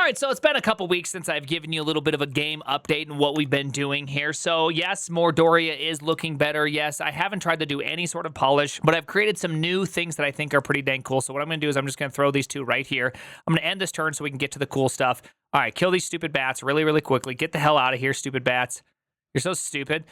right, so it's been a couple weeks since I've given you a little bit of a game update and what we've been doing here. So yes, Mordoria is looking better. Yes, I haven't tried to do any sort of polish, but I've created some new things that I think are pretty dang cool. So what I'm going to do is I'm just going to throw these two right here. I'm going to end this turn so we can get to the cool stuff. All right, kill these stupid bats really, really quickly. Get the hell out of here, stupid bats. You're so stupid.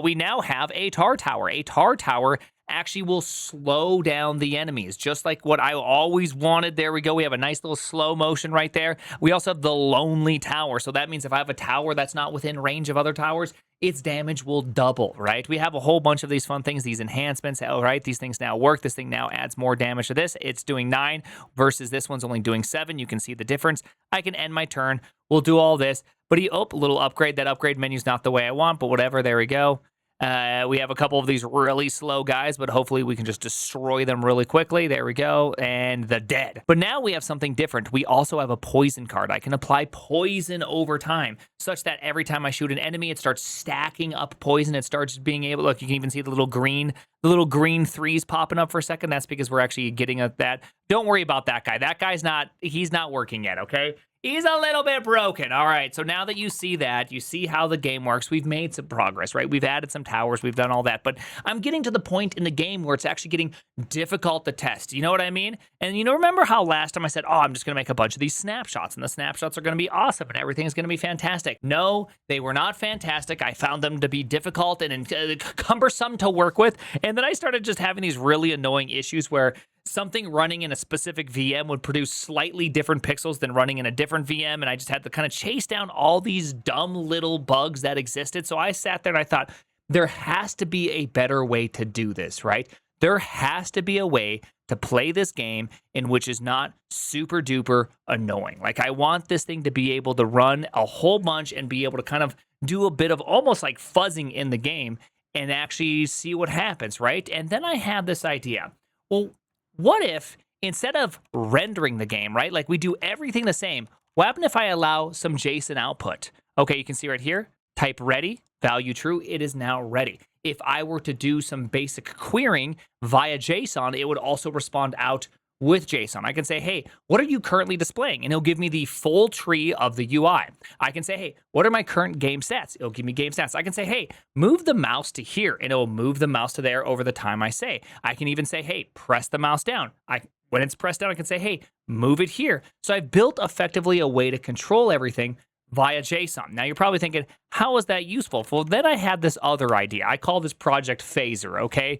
We now have a tar tower. A tar tower actually will slow down the enemies, just like what I always wanted. There we go. We have a nice little slow motion right there. We also have the lonely tower. So that means if I have a tower that's not within range of other towers, its damage will double, right? We have a whole bunch of these fun things, these enhancements. All right, these things now work. This thing now adds more damage to this. It's doing 9 versus this one's only doing 7. You can see the difference. I can end my turn. We'll do all this. But a little upgrade. That upgrade menu's not the way I want, but whatever. There we go. We have a couple of these really slow guys, but hopefully we can just destroy them really quickly. There we go. And the dead. But now we have something different. We also have a poison card. I can apply poison over time, such that every time I shoot an enemy, it starts stacking up poison. It starts being able, look, you can even see the little green threes popping up for a second. That's because we're actually getting at that. Don't worry about that guy. That guy's he's not working yet, okay? He's a little bit broken. All right, so now that you see that, you see how the game works. We've made some progress, right? We've added some towers. We've done all that. But I'm getting to the point in the game where it's actually getting difficult to test. You know what I mean? And remember how last time I said, oh, I'm just going to make a bunch of these snapshots, and the snapshots are going to be awesome, and everything's going to be fantastic. No, they were not fantastic. I found them to be difficult and cumbersome to work with. And then I started just having these really annoying issues where something running in a specific VM would produce slightly different pixels than running in a different VM, and I just had to kind of chase down all these dumb little bugs that existed. So I sat there and I thought, there has to be a better way to do this, right? There has to be a way to play this game in which is not super duper annoying. Like, I want this thing to be able to run a whole bunch and be able to kind of do a bit of almost like fuzzing in the game and actually see what happens, right? And then I had this idea. Well, what if instead of rendering the game, right, like we do everything the same, what happens if I allow some JSON output? Okay, you can see right here, type ready, value true, it is now ready. If I were to do some basic querying via JSON, it would also respond out with JSON. I can say, hey, what are you currently displaying? And it'll give me the full tree of the UI. I can say, hey, what are my current game stats? It'll give me game stats. I can say, hey, move the mouse to here, and it'll move the mouse to there over the time I say. I can even say, hey, press the mouse down. When it's pressed down, I can say, hey, move it here. So I've built effectively a way to control everything via JSON. Now you're probably thinking, how is that useful? Well, then I had this other idea. I call this Project Phaser, okay?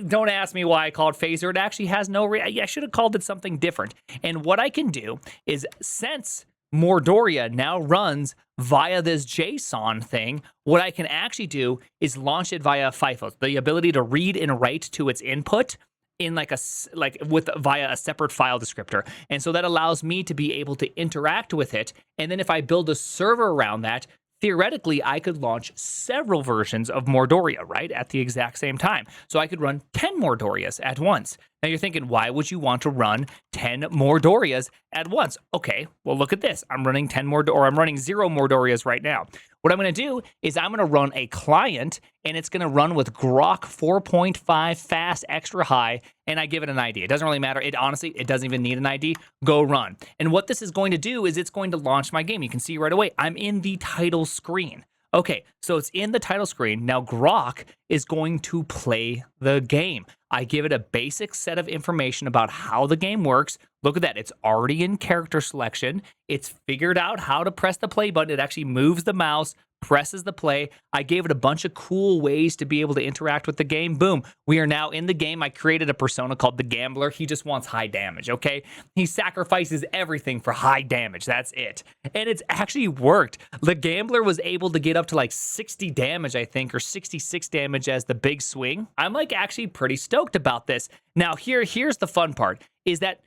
Don't ask me why I called it Phaser. It actually has I should have called it something different. And what I can do is, since Mordoria now runs via this JSON thing, what I can actually do is launch it via FIFO, the ability to read and write to its input in via a separate file descriptor. And so that allows me to be able to interact with it. And then if I build a server around that, theoretically, I could launch several versions of Mordoria, right, at the exact same time. So I could run 10 Mordorias at once. Now you're thinking, why would you want to run 10 Mordorias at once? Okay, well, look at this. I'm running 0 Mordorias right now. What I'm going to do is I'm going to run a client, and it's going to run with Grok 4.5 fast extra high, and I give it an ID. It doesn't really matter. It doesn't even need an ID. Go run. And what this is going to do is it's going to launch my game. You can see right away, I'm in the title screen. Okay, so it's in the title screen. Now Grok is going to play the game. I give it a basic set of information about how the game works. Look at that. It's already in character selection. It's figured out how to press the play button. It actually moves the mouse, presses the play. I gave it a bunch of cool ways to be able to interact with the game. Boom. We are now in the game. I created a persona called the Gambler. He just wants high damage, okay? He sacrifices everything for high damage. That's it. And it's actually worked. The Gambler was able to get up to like 60 damage, I think, or 66 damage as the big swing. I'm like actually pretty stoked about this. Now, here's the fun part, is that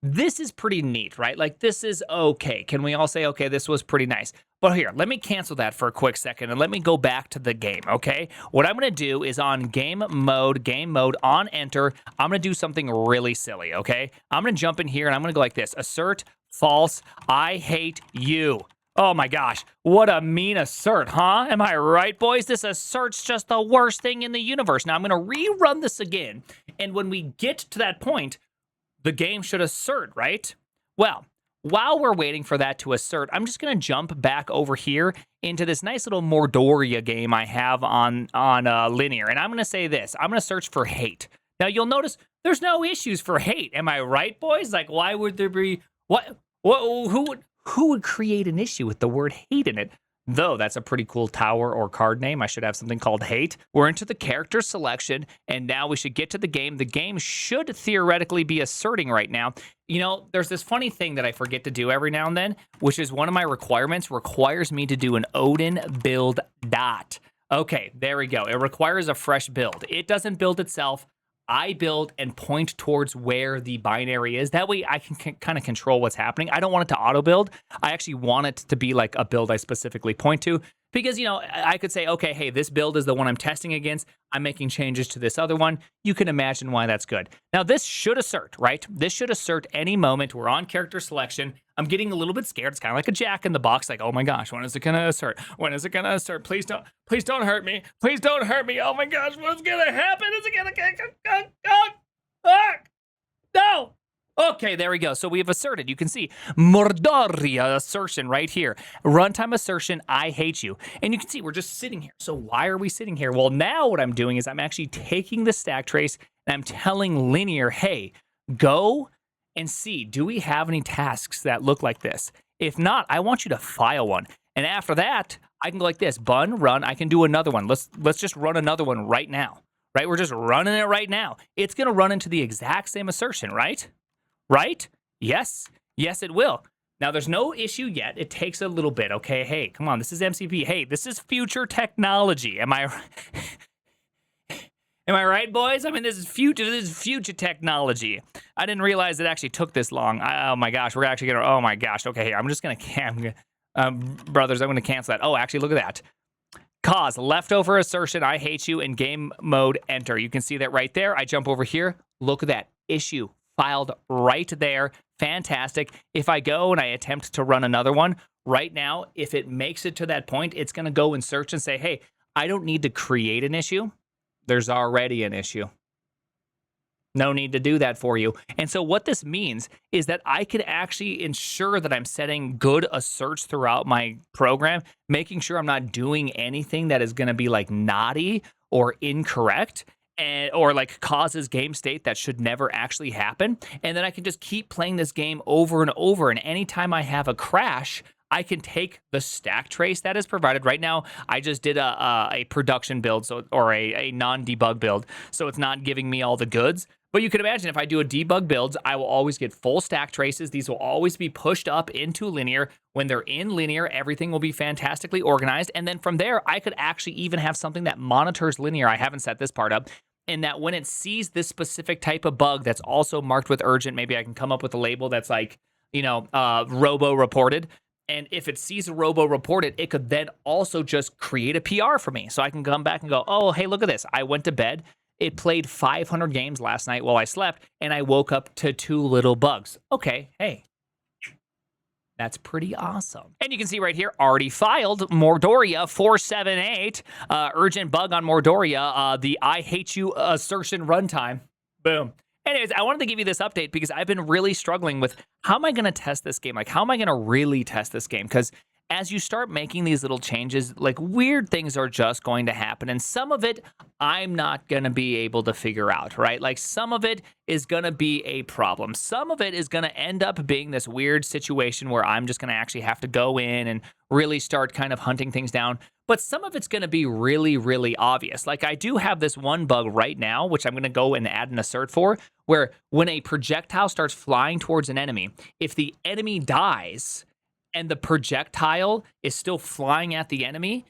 this is pretty neat, right? Like, this is okay. Can we all say, okay, this was pretty nice? But here, let me cancel that for a quick second and let me go back to the game, okay? What I'm going to do is on game mode, on enter, I'm going to do something really silly, okay? I'm going to jump in here and I'm going to go like this. Assert false, I hate you. Oh my gosh, what a mean assert, huh? Am I right, boys? This assert's just the worst thing in the universe. Now I'm going to rerun this again, and when we get to that point, the game should assert, right? Well, while we're waiting for that to assert, I'm just going to jump back over here into this nice little Mordoria game I have on linear. And I'm going to say this. I'm going to search for hate. Now, you'll notice there's no issues for hate. Am I right, boys? Like, why would there be... Who would create an issue with the word hate in it? Though that's a pretty cool tower or card name. I should have something called hate. We're into the character selection, and now we should get to the game. The game should theoretically be asserting right now. You know, there's this funny thing that I forget to do every now and then, which is one of my requirements requires me to do an Odin build dot. Okay, there we go. It requires a fresh build. It doesn't build itself. I build and point towards where the binary is. That way I can kind of control what's happening. I don't want it to auto build. I actually want it to be like a build I specifically point to, because, you know, I could say, okay, hey, this build is the one I'm testing against. I'm making changes to this other one. You can imagine why that's good. Now, this should assert, right? This should assert any moment. We're on character selection. I'm getting a little bit scared. It's kind of like a jack in the box. Like, oh my gosh, when is it going to assert? When is it going to assert? Please don't hurt me. Please don't hurt me. Oh my gosh, what's going to happen? Is it going to... No! Okay, there we go. So we have asserted. You can see Mordoria assertion right here. Runtime assertion, I hate you. And you can see we're just sitting here. So why are we sitting here? Well, now what I'm doing is I'm actually taking the stack trace and I'm telling linear, hey, go and see, do we have any tasks that look like this? If not, I want you to file one. And after that, I can go like this, bun, run. I can do another one. Let's just run another one right now, right? We're just running it right now. It's going to run into the exact same assertion, right? Right? Yes. Yes, it will. Now, there's no issue yet. It takes a little bit, okay? Hey, come on. This is MCP. Hey, this is future technology. Am I right, boys? I mean, this is future technology. I didn't realize it actually took this long. Oh, my gosh. We're actually going to... Oh, my gosh. Okay, hey, I'm just going to... brothers, I'm going to cancel that. Oh, actually, look at that. Cause, leftover assertion, I hate you, in game mode, enter. You can see that right there. I jump over here. Look at that. Issue. Filed right there. Fantastic. If I go and I attempt to run another one, right now, if it makes it to that point, it's going to go and search and say, hey, I don't need to create an issue. There's already an issue. No need to do that for you. And so what this means is that I could actually ensure that I'm setting good asserts throughout my program, making sure I'm not doing anything that is going to be like naughty or incorrect, or like causes game state that should never actually happen. And then I can just keep playing this game over and over. And anytime I have a crash, I can take the stack trace that is provided. Right now, I just did a production build, or a non-debug build, so it's not giving me all the goods. But you can imagine if I do a debug builds, I will always get full stack traces. These will always be pushed up into linear. When they're in linear, everything will be fantastically organized. And then from there, I could actually even have something that monitors linear. I haven't set this part up. And that when it sees this specific type of bug that's also marked with urgent, maybe I can come up with a label that's like, you know, robo reported. And if it sees a robo reported, it could then also just create a PR for me. So I can come back and go, oh, hey, look at this. I went to bed. It played 500 games last night while I slept, and I woke up to 2 little bugs. Okay, hey. That's pretty awesome. And you can see right here, already filed, Mordoria 478, urgent bug on Mordoria, the I hate you assertion runtime. Boom. Anyways, I wanted to give you this update because I've been really struggling with how am I going to test this game? Like, how am I going to really test this game? Because as you start making these little changes, like weird things are just going to happen. And some of it, I'm not going to be able to figure out, right? Like some of it is going to be a problem. Some of it is going to end up being this weird situation where I'm just going to actually have to go in and really start kind of hunting things down. But some of it's going to be really, really obvious. Like I do have this one bug right now, which I'm going to go and add an assert for, where when a projectile starts flying towards an enemy, if the enemy dies and the projectile is still flying at the enemy,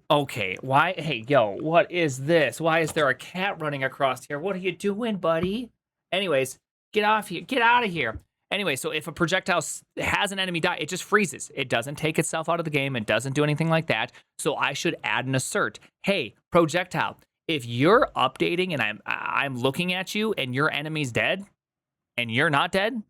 okay, why? Hey, yo, what is this? Why is there a cat running across here? What are you doing, buddy? Anyways, get off here. Get out of here. Anyway, so if a projectile has an enemy die, it just freezes. It doesn't take itself out of the game. It doesn't do anything like that. So I should add an assert. Hey, projectile, if you're updating and I'm looking at you and your enemy's dead and you're not dead,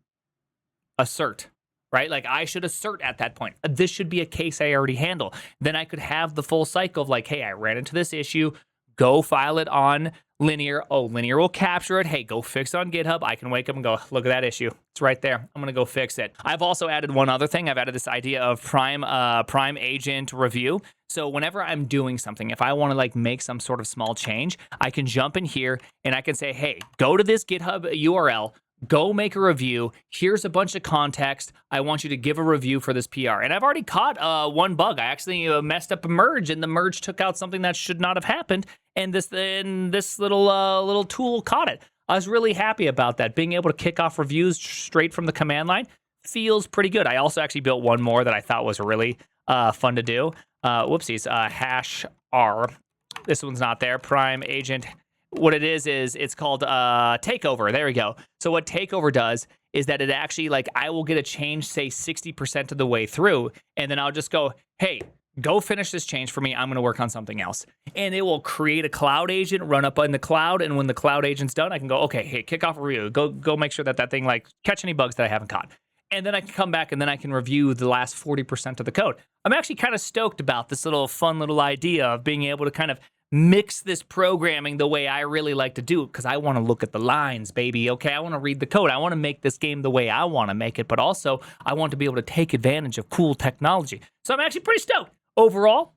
assert. Right? Like I should assert at that point. This should be a case I already handle. Then I could have the full cycle of like, hey, I ran into this issue. Go file it on Linear. Oh, Linear will capture it. Hey, go fix it on GitHub. I can wake up and go, look at that issue. It's right there. I'm going to go fix it. I've also added one other thing. I've added this idea of PrimeAgent review. So whenever I'm doing something, if I want to like make some sort of small change, I can jump in here and I can say, hey, go to this GitHub URL, go make a review. Here's a bunch of context. I want you to give a review for this PR. And I've already caught one bug. I actually messed up a merge, and the merge took out something that should not have happened. And this little tool caught it. I was really happy about that. Being able to kick off reviews straight from the command line feels pretty good. I also actually built one more that I thought was really fun to do. Whoopsies. Hash R. This one's not there. PrimeAgent. What it is it's called takeover. There we go. So what takeover does is that it actually, like, I will get a change, say 60% of the way through, and then I'll just go, hey, go finish this change for me. I'm going to work on something else. And it will create a cloud agent, run up in the cloud, and when the cloud agent's done, I can go, okay, hey, kick off a review. Go make sure that thing, like, catch any bugs that I haven't caught. And then I can come back and then I can review the last 40% of the code. I'm actually kind of stoked about this fun little idea of being able to kind of mix this programming the way I really like to do it, because I want to look at the lines, baby, okay? I want to read the code. I want to make this game the way I want to make it, but also I want to be able to take advantage of cool technology. So I'm actually pretty stoked. Overall,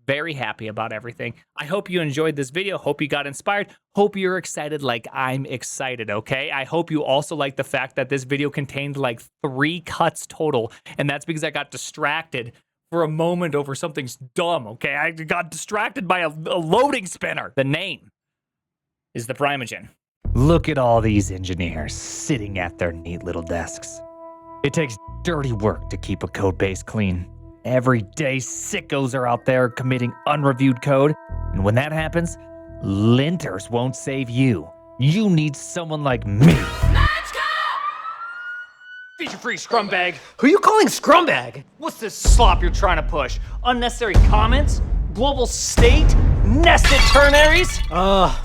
very happy about everything. I hope you enjoyed this video. Hope you got inspired. Hope you're excited like I'm excited, okay? I hope you also like the fact that this video contained like 3 cuts total, and that's because I got distracted for a moment over something dumb, okay? I got distracted by a loading spinner. The name is ThePrimeagen. Look at all these engineers sitting at their neat little desks. It takes dirty work to keep a code base clean. Every day, sickos are out there committing unreviewed code, and when that happens, linters won't save you. You need someone like me. Feature-free scrumbag. Who are you calling scrumbag? What's this slop you're trying to push? Unnecessary comments? Global state? Nested ternaries?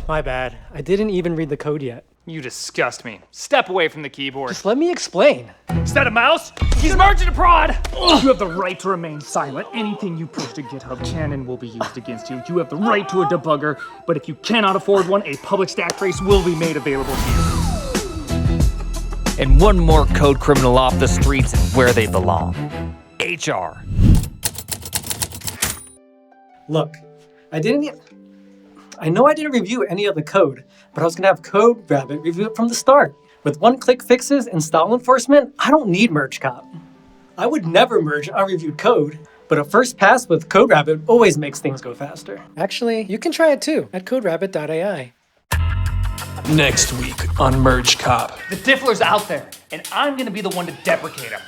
My bad. I didn't even read the code yet. You disgust me. Step away from the keyboard. Just let me explain. Is that a mouse? He's merging a prod! You have the right to remain silent. Anything you push to GitHub can and will be used against you. You have the right to a debugger, but if you cannot afford one, a public stack trace will be made available to you. And one more code criminal off the streets and where they belong. HR. Look, I know I didn't review any of the code, but I was gonna have CodeRabbit review it from the start. With one-click fixes and style enforcement, I don't need merge cop. I would never merge unreviewed code, but a first pass with CodeRabbit always makes things go faster. Actually, you can try it too at coderabbit.ai. Next week on Merge Cop. The Diffler's out there, and I'm gonna be the one to deprecate him.